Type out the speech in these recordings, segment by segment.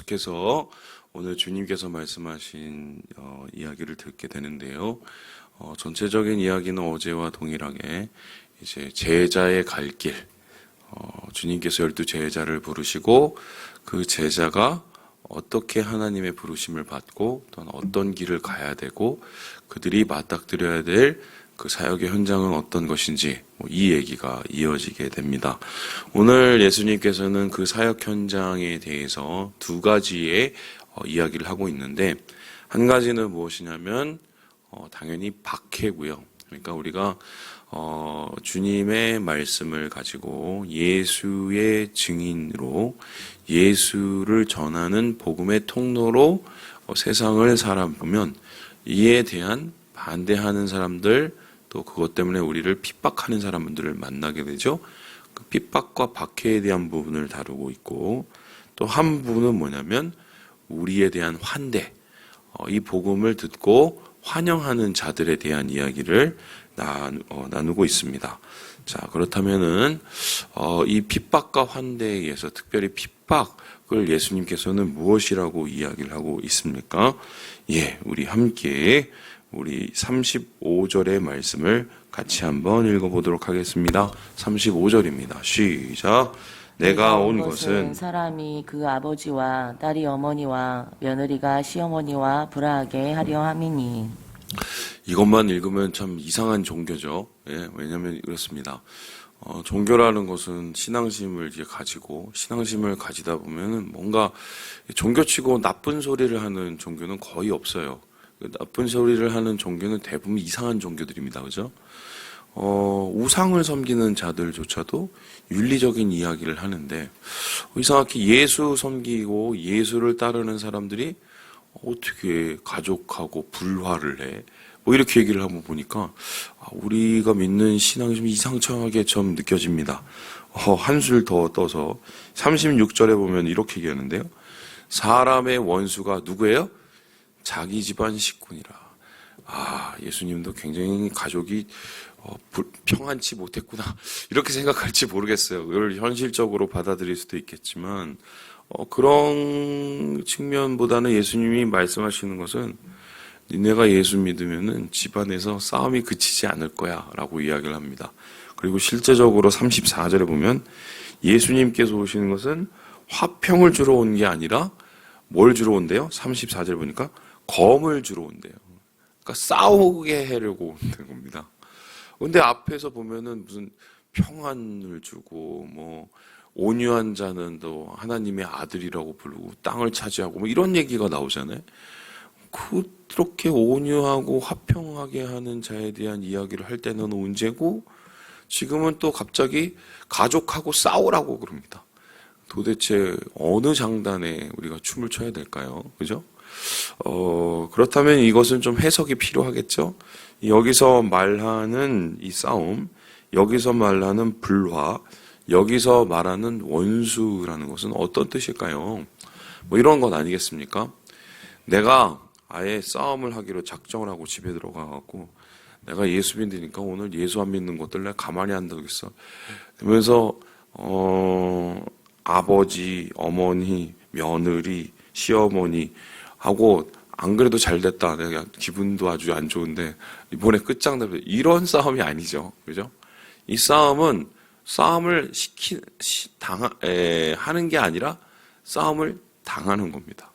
계속해서 오늘 주님께서 말씀하신 이야기를 듣게 되는데요. 전체적인 이야기는 어제와 동일하게 이제 제자의 갈 길, 주님께서 12 제자를 부르시고 그 제자가 어떻게 하나님의 부르심을 받고 또는 어떤 길을 가야 되고 그들이 맞닥뜨려야 될 그 사역의 현장은 어떤 것인지 이 얘기가 이어지게 됩니다. 오늘 예수님께서는 그 사역 현장에 대해서 두 가지의 이야기를 하고 있는데, 한 가지는 무엇이냐면 당연히 박해고요. 그러니까 우리가 주님의 말씀을 가지고 예수의 증인으로 예수를 전하는 복음의 통로로 세상을 살아보면 이에 대한 반대하는 사람들, 또 그것 때문에 우리를 핍박하는 사람들을 만나게 되죠. 그 핍박과 박해에 대한 부분을 다루고 있고, 또 한 부분은 뭐냐면 우리에 대한 환대, 이 복음을 듣고 환영하는 자들에 대한 이야기를 나누고 있습니다. 자, 그렇다면은 이 핍박과 환대에 의해서, 특별히 핍박을 예수님께서는 무엇이라고 이야기를 하고 있습니까? 우리 함께 우리 35절의 말씀을 같이 한번 읽어보도록 하겠습니다. 35절입니다. 시작. 내가 온 것은 사람이 그 아버지와 딸이 어머니와 며느리가 시어머니와 불화하게 하려 함이니. 이것만 읽으면 참 이상한 종교죠. 왜냐하면 이렇습니다. 종교라는 것은 신앙심을 가지고, 신앙심을 가지다 보면은 뭔가 종교치고 나쁜 소리를 하는 종교는 거의 없어요. 나쁜 소리를 하는 종교는 대부분 이상한 종교들입니다. 그죠? 우상을 섬기는 자들조차도 윤리적인 이야기를 하는데, 이상하게 예수 섬기고 예수를 따르는 사람들이 어떻게 가족하고 불화를 해? 이렇게 얘기를 한번 보니까 우리가 믿는 신앙이 좀 이상청하게 좀 느껴집니다. 한술 더 떠서 36절에 보면 이렇게 얘기하는데요. 사람의 원수가 누구예요? 자기 집안 식구니라. 예수님도 굉장히 가족이 평안치 못했구나, 이렇게 생각할지 모르겠어요. 이걸 현실적으로 받아들일 수도 있겠지만, 그런 측면보다는 예수님이 말씀하시는 것은 니네가 예수 믿으면은 집안에서 싸움이 그치지 않을 거야 라고 이야기를 합니다. 그리고 실제적으로 34절에 보면 예수님께서 오시는 것은 화평을 주러 온 게 아니라 뭘 주러 온대요? 34절 보니까 검을 주러 온대요. 그러니까 싸우게 하려고 온다는 겁니다. 근데 앞에서 보면은 무슨 평안을 주고, 온유한 자는 또 하나님의 아들이라고 부르고 땅을 차지하고 이런 얘기가 나오잖아요. 그렇게 온유하고 화평하게 하는 자에 대한 이야기를 할 때는 언제고, 지금은 또 갑자기 가족하고 싸우라고 그럽니다. 도대체 어느 장단에 우리가 춤을 춰야 될까요? 그죠? 그렇다면 이것은 좀 해석이 필요하겠죠? 여기서 말하는 이 싸움, 여기서 말하는 불화, 여기서 말하는 원수라는 것은 어떤 뜻일까요? 이런 건 아니겠습니까? 내가 아예 싸움을 하기로 작정을 하고 집에 들어가갖고, 내가 예수 믿으니까 오늘 예수 안 믿는 것들 내가 가만히 안 두겠어. 그러면서 아버지, 어머니, 며느리, 시어머니 하고 안 그래도 잘 됐다, 내가 기분도 아주 안 좋은데 이번에 끝장내고, 이런 싸움이 아니죠. 그죠? 이 싸움은 싸움을 하는 게 아니라 싸움을 당하는 겁니다.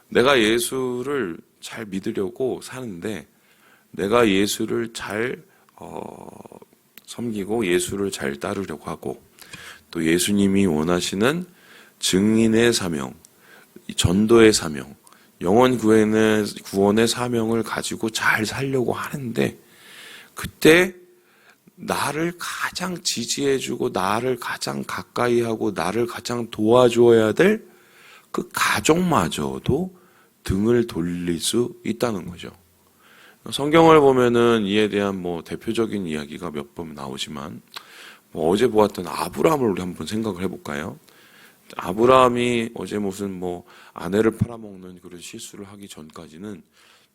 내가 예수를 잘 믿으려고 사는데, 내가 예수를 잘 섬기고 예수를 잘 따르려고 하고, 또 예수님이 원하시는 증인의 사명, 전도의 사명, 영혼 구원의 사명을 가지고 잘 살려고 하는데, 그때 나를 가장 지지해주고 나를 가장 가까이 하고 나를 가장 도와줘야 될 그 가족마저도 등을 돌릴 수 있다는 거죠. 성경을 보면은 이에 대한 대표적인 이야기가 몇 번 나오지만, 어제 보았던 아브라함을 우리 한번 생각을 해볼까요? 아브라함이 어제 무슨 아내를 팔아먹는 그런 실수를 하기 전까지는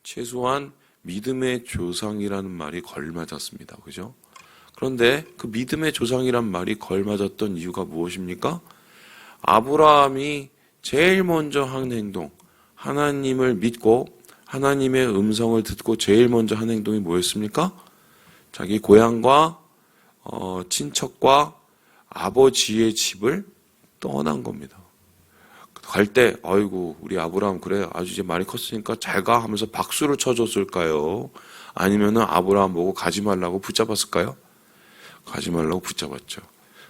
최소한 믿음의 조상이라는 말이 걸맞았습니다. 그죠? 그런데 그 믿음의 조상이란 말이 걸맞았던 이유가 무엇입니까? 아브라함이 제일 먼저 한 행동, 하나님을 믿고 하나님의 음성을 듣고 제일 먼저 한 행동이 뭐였습니까? 자기 고향과 친척과 아버지의 집을 떠난 겁니다. 갈 때 아이고 우리 아브라함 그래 아주 이제 많이 컸으니까 잘 가 하면서 박수를 쳐줬을까요? 아니면은 아브라함 보고 가지 말라고 붙잡았을까요? 가지 말라고 붙잡았죠.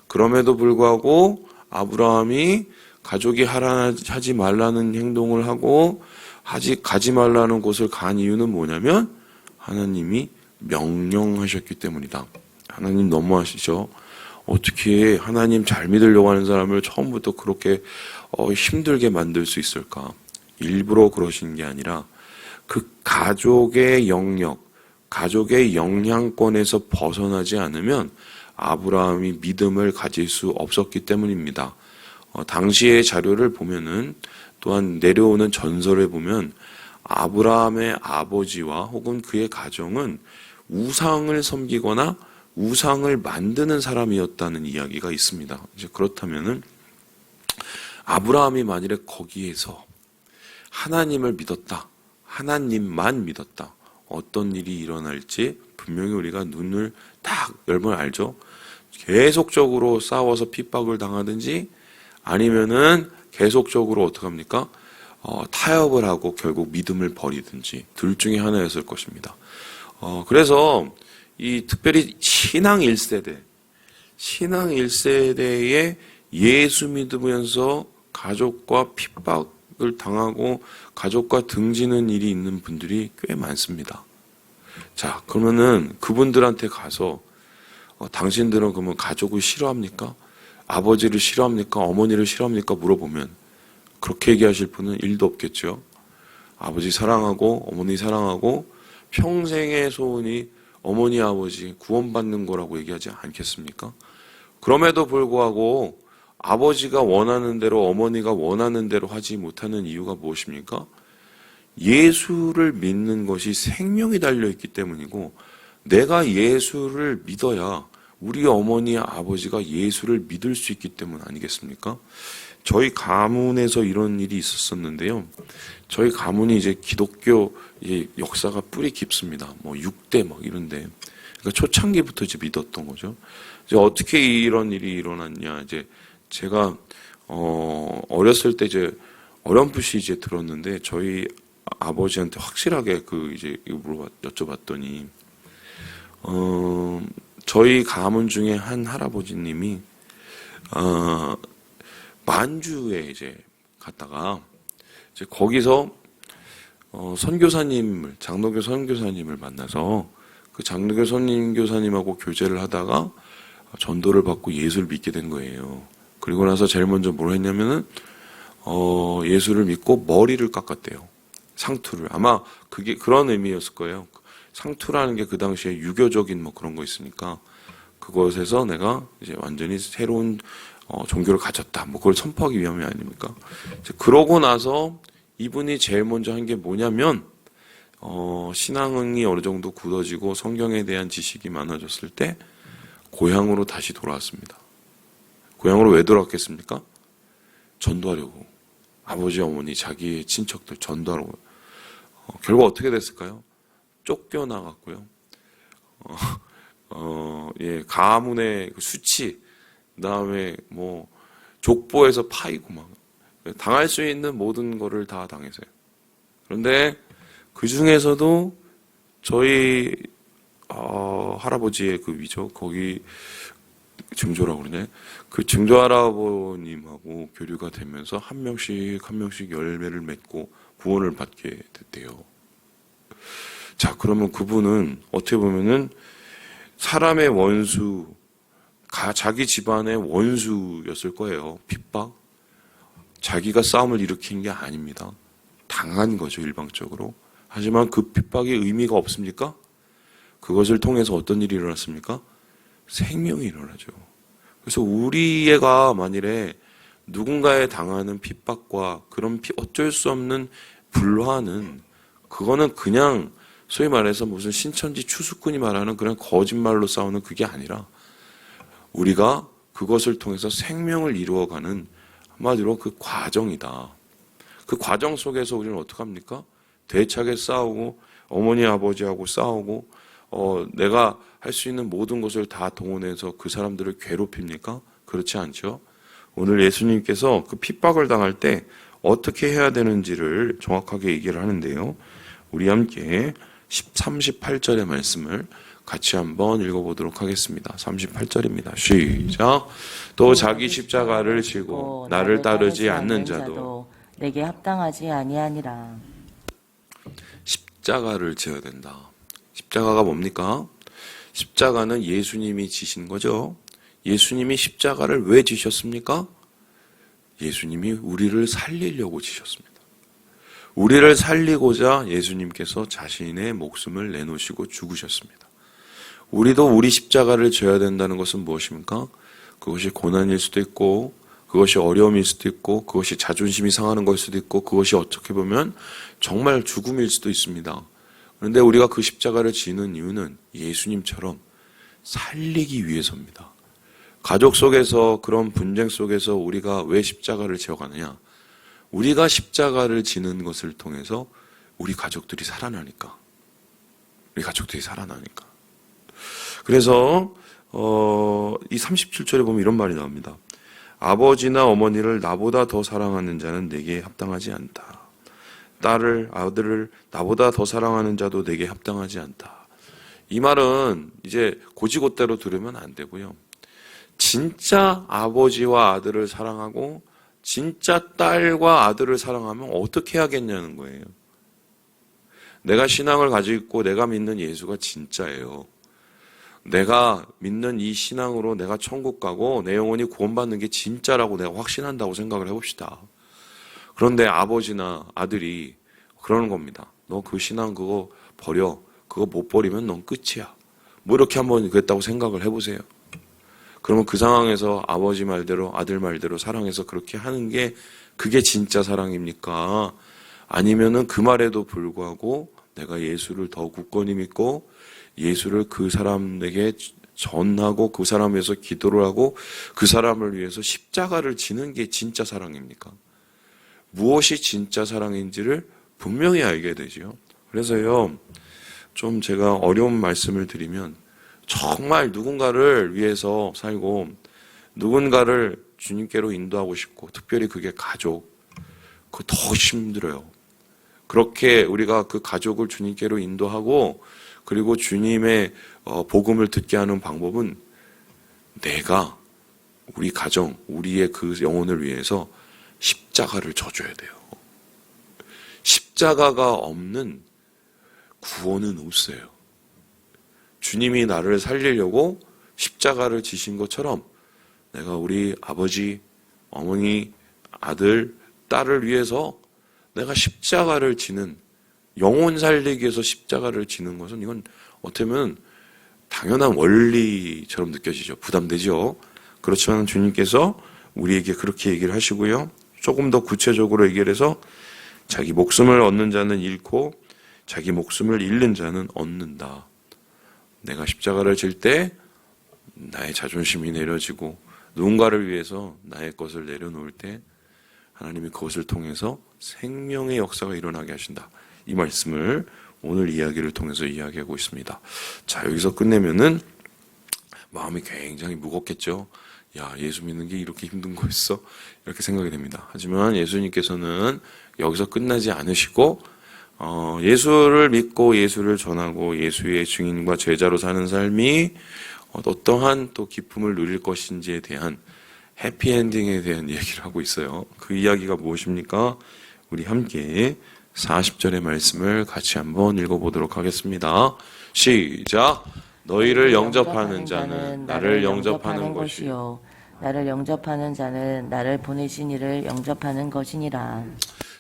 그럼에도 불구하고 아브라함이 가족이 하지 말라는 행동을 하고 가지 말라는 곳을 간 이유는 뭐냐면 하나님이 명령하셨기 때문이다. 하나님 너무하시죠? 어떻게 하나님 잘 믿으려고 하는 사람을 처음부터 그렇게 힘들게 만들 수 있을까? 일부러 그러신 게 아니라 그 가족의 영역, 가족의 영향권에서 벗어나지 않으면 아브라함이 믿음을 가질 수 없었기 때문입니다. 당시의 자료를 보면은 또한 내려오는 전설을 보면 아브라함의 아버지와 혹은 그의 가정은 우상을 섬기거나 우상을 만드는 사람이었다는 이야기가 있습니다. 이제 그렇다면은 아브라함이 만일에 거기에서 하나님을 믿었다, 하나님만 믿었다, 어떤 일이 일어날지 분명히 우리가 눈을 딱 열면 알죠. 계속적으로 싸워서 핍박을 당하든지 아니면은 계속적으로 어떡합니까? 타협을 하고 결국 믿음을 버리든지 둘 중에 하나였을 것입니다. 그래서 이 특별히 신앙 1세대에 예수 믿으면서 가족과 핍박을 당하고 가족과 등지는 일이 있는 분들이 꽤 많습니다. 자, 그러면은 그분들한테 가서 당신들은 그러면 가족을 싫어합니까? 아버지를 싫어합니까? 어머니를 싫어합니까? 물어보면 그렇게 얘기하실 분은 1도 없겠죠. 아버지 사랑하고 어머니 사랑하고 평생의 소원이 어머니 아버지 구원받는 거라고 얘기하지 않겠습니까? 그럼에도 불구하고 아버지가 원하는 대로 어머니가 원하는 대로 하지 못하는 이유가 무엇입니까? 예수를 믿는 것이 생명이 달려있기 때문이고 내가 예수를 믿어야 우리 어머니 아버지가 예수를 믿을 수 있기 때문 아니겠습니까? 저희 가문에서 이런 일이 있었었는데요. 저희 가문이 이제 기독교 역사가 뿌리 깊습니다. 뭐 6대 막 이런데. 그러니까 초창기부터 이제 믿었던 거죠. 이제 어떻게 이런 일이 일어났냐. 이제 제가, 어렸을 때 이제 어렴풋이 이제 들었는데 저희 아버지한테 확실하게 이제 여쭤봤더니, 저희 가문 중에 한 할아버지님이, 만주에 이제 갔다가 이제 거기서 장로교 선교사님을 만나서 그 장로교 선교사님하고 교제를 하다가 전도를 받고 예수를 믿게 된 거예요. 그리고 나서 제일 먼저 뭘 했냐면은 예수를 믿고 머리를 깎았대요. 상투를. 아마 그게 그런 의미였을 거예요. 상투라는 게 그 당시에 유교적인 뭐 그런 거 있으니까 그것에서 내가 이제 완전히 새로운 종교를 가졌다. 뭐 그걸 선포하기 위함이 아닙니까? 그러고 나서 이분이 제일 먼저 한 게 뭐냐면 신앙이 어느 정도 굳어지고 성경에 대한 지식이 많아졌을 때 고향으로 다시 돌아왔습니다. 고향으로 왜 돌아왔겠습니까? 전도하려고. 아버지, 어머니, 자기의 친척들 전도하려고. 결국 어떻게 됐을까요? 쫓겨나갔고요. 가문의 수치, 그다음에 뭐 족보에서 파이고 막 당할 수 있는 모든 거를 다 당했어요. 그런데 그 중에서도 저희 할아버지의 그 위죠, 거기 증조라고 그러네. 그 증조 할아버님하고 교류가 되면서 한 명씩 열매를 맺고 구원을 받게 됐대요. 자, 그러면 그분은 어떻게 보면은 사람의 원수, 자기 집안의 원수였을 거예요. 핍박. 자기가 싸움을 일으킨 게 아닙니다. 당한 거죠, 일방적으로. 하지만 그 핍박이 의미가 없습니까? 그것을 통해서 어떤 일이 일어났습니까? 생명이 일어나죠. 그래서 우리 애가 만일에 누군가에 당하는 핍박과 그런 어쩔 수 없는 불화는 그거는 그냥 소위 말해서 무슨 신천지 추수꾼이 말하는 그냥 거짓말로 싸우는 그게 아니라 우리가 그것을 통해서 생명을 이루어가는 한마디로 그 과정이다. 그 과정 속에서 우리는 어떻게 합니까? 대차게 싸우고 어머니 아버지하고 싸우고 내가 할 수 있는 모든 것을 다 동원해서 그 사람들을 괴롭힙니까? 그렇지 않죠. 오늘 예수님께서 그 핍박을 당할 때 어떻게 해야 되는지를 정확하게 얘기를 하는데요. 우리 함께 38절의 말씀을 같이 한번 읽어보도록 하겠습니다. 38절입니다. 시작. 또 자기 십자가를 지고 나를 따르지 않는 자도 내게 합당하지 아니하니라. 십자가를 지어야 된다. 십자가가 뭡니까? 십자가는 예수님이 지신 거죠. 예수님이 십자가를 왜 지셨습니까? 예수님이 우리를 살리려고 지셨습니다. 우리를 살리고자 예수님께서 자신의 목숨을 내놓으시고 죽으셨습니다. 우리도 우리 십자가를 져야 된다는 것은 무엇입니까? 그것이 고난일 수도 있고, 그것이 어려움일 수도 있고, 그것이 자존심이 상하는 걸 수도 있고, 그것이 어떻게 보면 정말 죽음일 수도 있습니다. 그런데 우리가 그 십자가를 지는 이유는 예수님처럼 살리기 위해서입니다. 가족 속에서 그런 분쟁 속에서 우리가 왜 십자가를 지어가느냐? 우리가 십자가를 지는 것을 통해서 우리 가족들이 살아나니까. 우리 가족들이 살아나니까. 그래서 이 37절에 보면 이런 말이 나옵니다. 아버지나 어머니를 나보다 더 사랑하는 자는 내게 합당하지 않다. 딸을, 아들을 나보다 더 사랑하는 자도 내게 합당하지 않다. 이 말은 이제 고지고대로 들으면 안 되고요. 진짜 아버지와 아들을 사랑하고 진짜 딸과 아들을 사랑하면 어떻게 해야겠냐는 거예요. 내가 신앙을 가지고 있고 내가 믿는 예수가 진짜예요. 내가 믿는 이 신앙으로 내가 천국 가고 내 영혼이 구원받는 게 진짜라고 내가 확신한다고 생각을 해봅시다. 그런데 아버지나 아들이 그러는 겁니다. 너 그 신앙 그거 버려. 그거 못 버리면 넌 끝이야. 뭐 이렇게 한번 그랬다고 생각을 해보세요. 그러면 그 상황에서 아버지 말대로 아들 말대로 사랑해서 그렇게 하는 게 그게 진짜 사랑입니까? 아니면은 그 말에도 불구하고 내가 예수를 더 굳건히 믿고 예수를 그 사람에게 전하고 그 사람을 위해서 기도를 하고 그 사람을 위해서 십자가를 지는 게 진짜 사랑입니까? 무엇이 진짜 사랑인지를 분명히 알게 되죠. 그래서요, 좀 제가 어려운 말씀을 드리면 정말 누군가를 위해서 살고 누군가를 주님께로 인도하고 싶고 특별히 그게 가족, 그거 더 힘들어요. 그렇게 우리가 그 가족을 주님께로 인도하고 그리고 주님의 복음을 듣게 하는 방법은 내가 우리 가정, 우리의 그 영혼을 위해서 십자가를 져줘야 돼요. 십자가가 없는 구원은 없어요. 주님이 나를 살리려고 십자가를 지신 것처럼 내가 우리 아버지, 어머니, 아들, 딸을 위해서 내가 십자가를 지는, 영혼 살리기 위해서 십자가를 지는 것은 이건 어떻게 보면 당연한 원리처럼 느껴지죠. 부담되죠. 그렇지만 주님께서 우리에게 그렇게 얘기를 하시고요. 조금 더 구체적으로 얘기를 해서 자기 목숨을 얻는 자는 잃고 자기 목숨을 잃는 자는 얻는다. 내가 십자가를 질 때 나의 자존심이 내려지고 누군가를 위해서 나의 것을 내려놓을 때 하나님이 그것을 통해서 생명의 역사가 일어나게 하신다. 이 말씀을 오늘 이야기를 통해서 이야기하고 있습니다. 자, 여기서 끝내면은 마음이 굉장히 무겁겠죠. 야, 예수 믿는 게 이렇게 힘든 거였어? 이렇게 생각이 됩니다. 하지만 예수님께서는 여기서 끝나지 않으시고 예수를 믿고 예수를 전하고 예수의 증인과 제자로 사는 삶이 어떠한 또 기쁨을 누릴 것인지에 대한 해피엔딩에 대한 얘기를 하고 있어요. 그 이야기가 무엇입니까? 우리 함께 40절의 말씀을 같이 한번 읽어보도록 하겠습니다. 시작! 너희를 영접하는 자는 나를 영접하는 것이요 나를 영접하는 자는 나를 보내신 이를 영접하는 것이니라.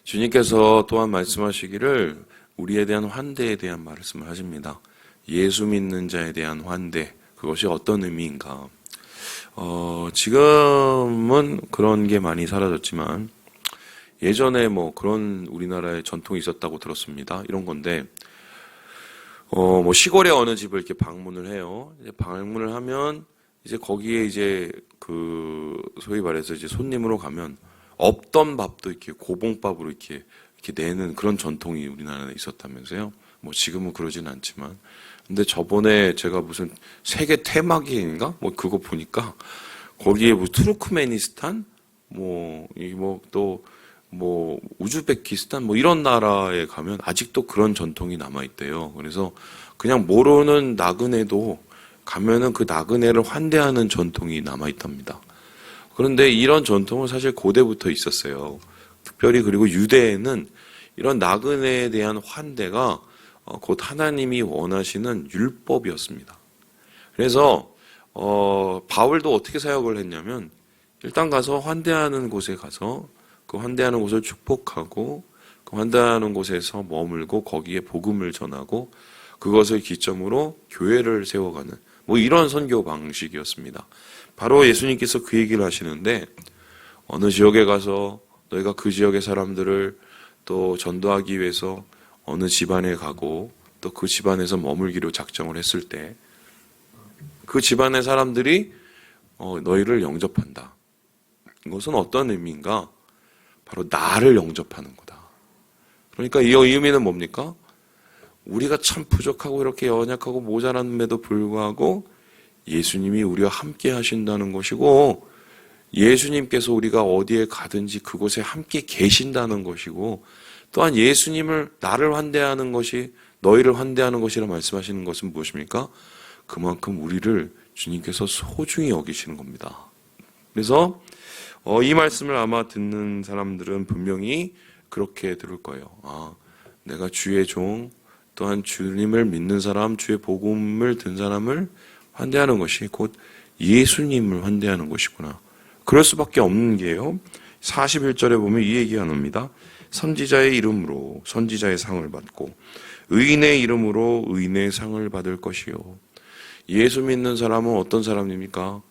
주님께서 또한 말씀하시기를 우리에 대한 환대에 대한 말씀을 하십니다. 예수 믿는 자에 대한 환대, 그것이 어떤 의미인가? 지금은 그런 게 많이 사라졌지만 예전에 뭐 그런 우리나라의 전통이 있었다고 들었습니다. 이런 건데 뭐 시골에 어느 집을 이렇게 방문을 해요. 이제 방문을 하면 이제 거기에 이제 그 소위 말해서 이제 손님으로 가면 없던 밥도 이렇게 고봉밥으로 이렇게 내는 그런 전통이 우리나라에 있었다면서요. 뭐 지금은 그러진 않지만. 근데 저번에 제가 무슨 세계 테마기인가? 뭐 그거 보니까 거기에 뭐 투르크메니스탄? 뭐 우즈베키스탄? 뭐 이런 나라에 가면 아직도 그런 전통이 남아있대요. 그래서 그냥 모르는 나그네도 가면은 그 나그네를 환대하는 전통이 남아있답니다. 그런데 이런 전통은 사실 고대부터 있었어요. 특별히 그리고 유대에는 이런 나그네에 대한 환대가 곧 하나님이 원하시는 율법이었습니다. 그래서 바울도 어떻게 사역을 했냐면 일단 가서 환대하는 곳에 가서 그 환대하는 곳을 축복하고 그 환대하는 곳에서 머물고 거기에 복음을 전하고 그것을 기점으로 교회를 세워가는 뭐 이런 선교 방식이었습니다. 바로 예수님께서 그 얘기를 하시는데 어느 지역에 가서 너희가 그 지역의 사람들을 또 전도하기 위해서 어느 집안에 가고 또 그 집안에서 머물기로 작정을 했을 때 그 집안의 사람들이 너희를 영접한다. 이것은 어떤 의미인가? 바로 나를 영접하는 거다. 그러니까 이 의미는 뭡니까? 우리가 참 부족하고 이렇게 연약하고 모자람에도 불구하고 예수님이 우리와 함께 하신다는 것이고 예수님께서 우리가 어디에 가든지 그곳에 함께 계신다는 것이고 또한 예수님을 나를 환대하는 것이 너희를 환대하는 것이라 말씀하시는 것은 무엇입니까? 그만큼 우리를 주님께서 소중히 여기시는 겁니다. 그래서 이 말씀을 아마 듣는 사람들은 분명히 그렇게 들을 거예요. 내가 주의 종 또한 주님을 믿는 사람, 주의 복음을 든 사람을 환대하는 것이 곧 예수님을 환대하는 것이구나. 그럴 수밖에 없는 게요. 41절에 보면 이 얘기가 나옵니다. 선지자의 이름으로 선지자의 상을 받고 의인의 이름으로 의인의 상을 받을 것이요. 예수 믿는 사람은 어떤 사람입니까?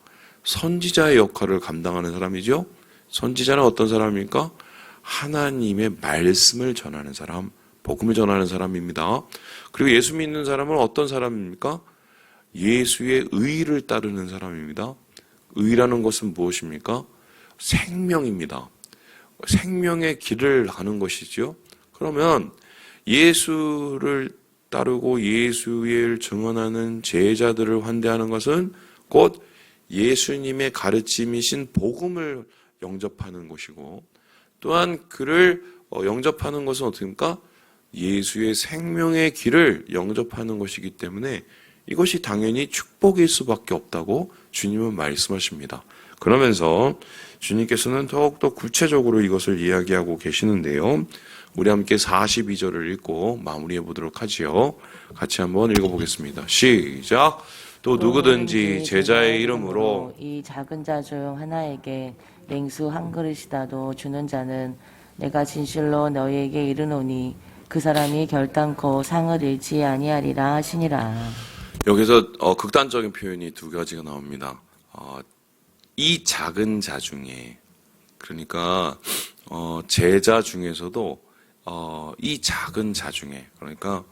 선지자의 역할을 감당하는 사람이죠. 선지자는 어떤 사람입니까? 하나님의 말씀을 전하는 사람, 복음을 전하는 사람입니다. 그리고 예수 믿는 사람은 어떤 사람입니까? 예수의 의를 따르는 사람입니다. 의라는 것은 무엇입니까? 생명입니다. 생명의 길을 가는 것이죠. 그러면 예수를 따르고 예수를 증언하는 제자들을 환대하는 것은 곧 예수님의 가르침이신 복음을 영접하는 것이고 또한 그를 영접하는 것은 어떻습니까? 예수의 생명의 길을 영접하는 것이기 때문에 이것이 당연히 축복일 수밖에 없다고 주님은 말씀하십니다. 그러면서 주님께서는 더욱더 구체적으로 이것을 이야기하고 계시는데요. 우리 함께 42절을 읽고 마무리해 보도록 하지요. 같이 한번 읽어보겠습니다. 시작! 또 누구든지 제자의 이름으로 이 작은 자 중 하나에게 냉수 한 그릇이라도 주는 자는 내가 진실로 너희에게 이르노니 그 사람이 결단코 상을 잃지 아니하리라 하시니라. 여기서 극단적인 표현이 두 가지가 나옵니다. 이 작은 자 중에 그러니까 제자 중에서도 이 작은 자 중에 그러니까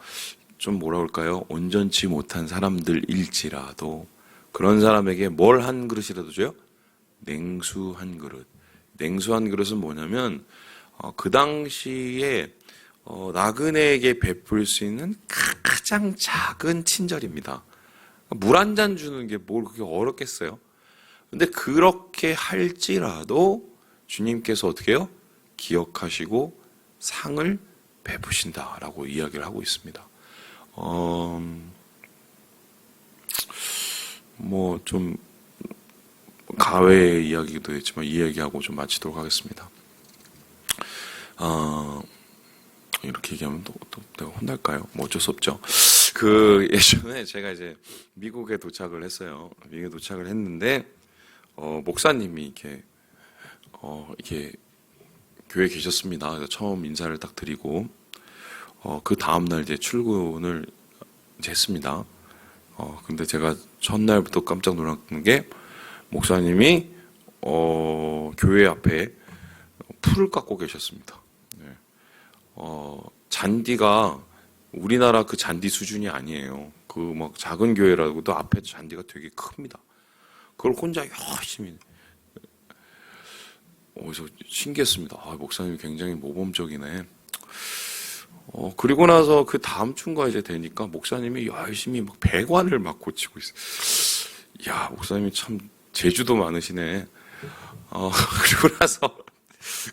좀 뭐라 그럴까요? 온전치 못한 사람들일지라도 그런 사람에게 뭘 한 그릇이라도 줘요? 냉수 한 그릇. 냉수 한 그릇은 뭐냐면 그 당시에 나그네에게 베풀 수 있는 가장 작은 친절입니다. 물 한 잔 주는 게 뭘 그렇게 어렵겠어요? 근데 그렇게 할지라도 주님께서 어떻게 해요? 기억하시고 상을 베푸신다라고 이야기를 하고 있습니다. 뭐 좀 가외의 이야기도 있지만 이 얘기하고 좀 마치도록 하겠습니다. 이렇게 얘기하면 또 내가 혼날까요? 뭐 어쩔 수 없죠. 예전에 제가 이제 미국에 도착을 했어요. 미국에 도착을 했는데, 목사님이 이렇게 교회에 계셨습니다. 그래서 처음 인사를 딱 드리고, 그 다음날 이제 출근을 이제 했습니다. 근데 제가 첫날부터 깜짝 놀랐던 게, 목사님이, 교회 앞에 풀을 깎고 계셨습니다. 네. 잔디가 우리나라 그 잔디 수준이 아니에요. 그 막 작은 교회라고도 앞에 잔디가 되게 큽니다. 그걸 혼자 열심히 그래서 신기했습니다. 목사님이 굉장히 모범적이네. 그리고 나서 그 다음 주인가 이제 되니까 목사님이 열심히 막 배관을 막 고치고 있어요. 야, 목사님이 참 재주도 많으시네. 그리고 나서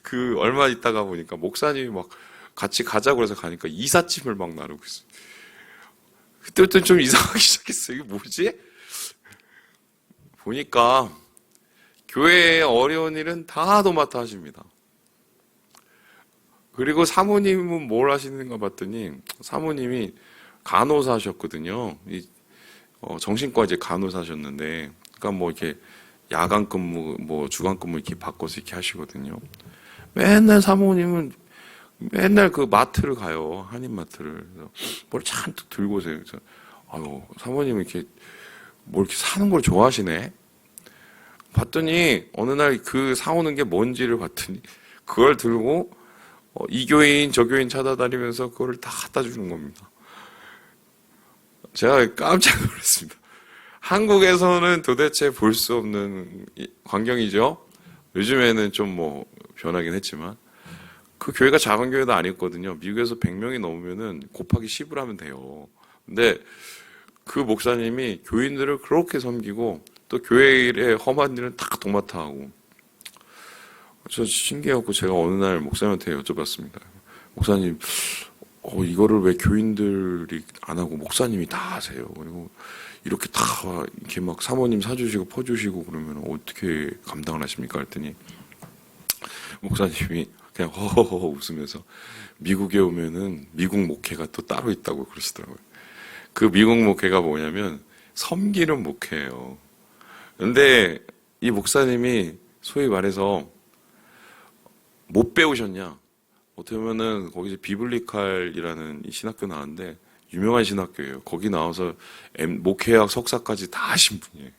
그 얼마 있다가 보니까 목사님이 막 같이 가자고 해서 가니까 이삿짐을 막 나르고 있어요. 그때부터 좀 이상하기 시작했어요. 이게 뭐지? 보니까 교회의 어려운 일은 다 도맡아 하십니다. 그리고 사모님은 뭘 하시는가 봤더니 사모님이 간호사셨거든요. 정신과 이제 간호사셨는데, 그러니까 뭐 이렇게 야간 근무, 뭐 주간 근무 이렇게 바꿔서 이렇게 하시거든요. 맨날 사모님은 맨날 그 마트를 가요. 한인마트를. 뭘 잔뜩 들고 오세요. 그래서, 사모님은 이렇게 뭘 이렇게 사는 걸 좋아하시네? 봤더니, 어느 날 그 사오는 게 뭔지를 봤더니, 그걸 들고, 이 교인, 저 교인 찾아다니면서 그거를 다 갖다 주는 겁니다. 제가 깜짝 놀랐습니다. 한국에서는 도대체 볼 수 없는 광경이죠? 요즘에는 좀 뭐 변하긴 했지만, 그 교회가 작은 교회도 아니었거든요. 미국에서 100명이 넘으면은 곱하기 10을 하면 돼요. 근데 그 목사님이 교인들을 그렇게 섬기고 또 교회 일에 험한 일은 다 도맡아 하고, 저 신기해갖고 제가 어느 날 목사님한테 여쭤봤습니다. 목사님, 이거를 왜 교인들이 안 하고 목사님이 다 하세요? 그리고 이렇게 다 이렇게 막 사모님 사주시고 퍼주시고 그러면 어떻게 감당을 하십니까? 했더니 목사님이 그냥 허허허 웃으면서 미국에 오면은 미국 목회가 또 따로 있다고 그러시더라고요. 그 미국 목회가 뭐냐면 섬기는 목회예요. 근데 이 목사님이 소위 말해서 못 배우셨냐? 어떻게 보면은 거기서 비블리칼이라는 이 신학교 나왔는데 유명한 신학교예요. 거기 나와서 목회학 석사까지 다 하신 분이에요.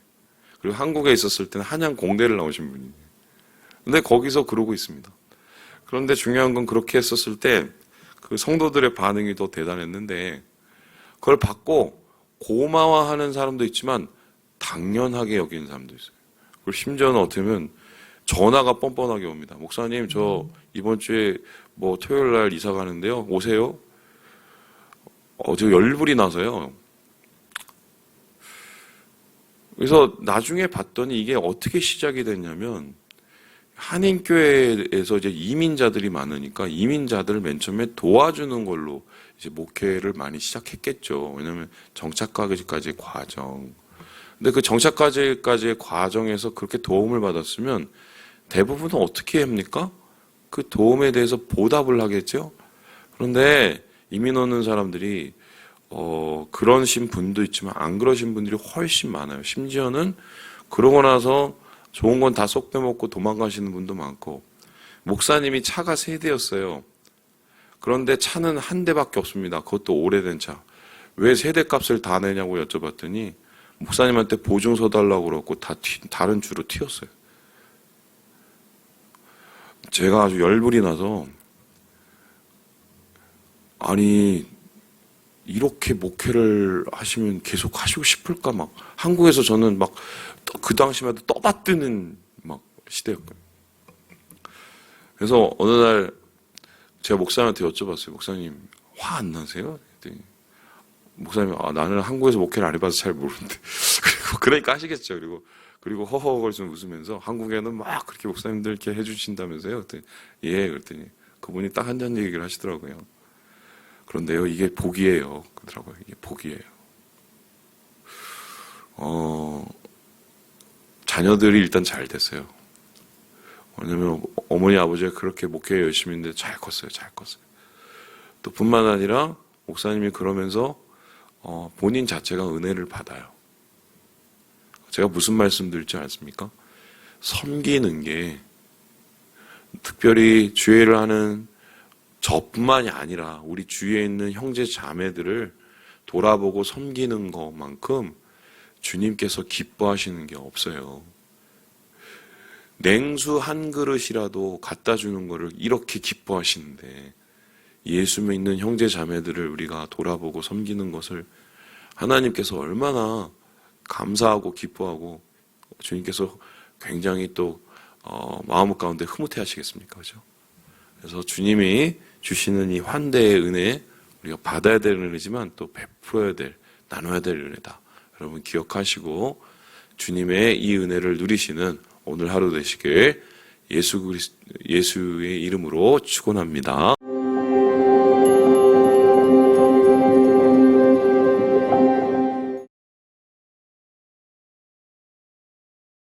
그리고 한국에 있었을 때는 한양 공대를 나오신 분이에요. 근데 거기서 그러고 있습니다. 그런데 중요한 건 그렇게 했었을 때 그 성도들의 반응이 더 대단했는데, 그걸 받고 고마워하는 사람도 있지만 당연하게 여기는 사람도 있어요. 그리고 심지어는 어떻게 보면 전화가 뻔뻔하게 옵니다. 목사님, 저 이번 주에 뭐 토요일 날 이사 가는데요. 오세요? 저 열불이 나서요. 그래서 나중에 봤더니 이게 어떻게 시작이 됐냐면, 한인교회에서 이제 이민자들이 많으니까 이민자들을 맨 처음에 도와주는 걸로 이제 목회를 많이 시작했겠죠. 왜냐하면 정착까지의 과정. 근데 그 정착까지의 과정에서 그렇게 도움을 받았으면 대부분은 어떻게 합니까? 그 도움에 대해서 보답을 하겠죠. 그런데 이민 오는 사람들이 그러신 분도 있지만 안 그러신 분들이 훨씬 많아요. 심지어는 그러고 나서 좋은 건 다 쏙 빼먹고 도망가시는 분도 많고, 목사님이 차가 3대였어요. 그런데 차는 한 대밖에 없습니다. 그것도 오래된 차. 왜 3대 값을 다 내냐고 여쭤봤더니 목사님한테 보증서 달라고 그러고 다른 주로 튀었어요. 제가 아주 열불이 나서, 아니 이렇게 목회를 하시면 계속 하시고 싶을까, 막 한국에서 저는 막 그 당시만 해도 떠받드는 막 시대였거든요. 그래서 어느 날 제가 목사님한테 여쭤봤어요. 목사님 화 안 나세요? 그랬더니 목사님이 나는 한국에서 목회를 안 해봐서 잘 모르는데 그러니까 하시겠죠. 그리고 허허걸 좀 웃으면서 한국에는 막 그렇게 목사님들 이렇게 해주신다면서요? 그랬더니 예. 그랬더니 그분이 딱 한 잔 얘기를 하시더라고요. 그런데요, 이게 복이에요. 그러더라고요. 이게 복이에요. 자녀들이 일단 잘 됐어요. 왜냐면 어머니 아버지가 그렇게 목회 열심히 했는데 잘 컸어요. 또 뿐만 아니라 목사님이 그러면서 본인 자체가 은혜를 받아요. 제가 무슨 말씀 드릴지 아십니까? 섬기는 게 특별히 주회를 하는 저뿐만이 아니라 우리 주위에 있는 형제 자매들을 돌아보고 섬기는 것만큼 주님께서 기뻐하시는 게 없어요. 냉수 한 그릇이라도 갖다 주는 거를 이렇게 기뻐하시는데, 예수 믿는 형제 자매들을 우리가 돌아보고 섬기는 것을 하나님께서 얼마나 감사하고 기뻐하고 주님께서 굉장히 또 마음 가운데 흐뭇해하시겠습니까? 그죠? 그래서 주님이 주시는 이 환대의 은혜, 우리가 받아야 될 은혜지만 또 베풀어야 될, 나눠야 될 은혜다. 여러분 기억하시고 주님의 이 은혜를 누리시는 오늘 하루 되시길 예수의 이름으로 축원합니다.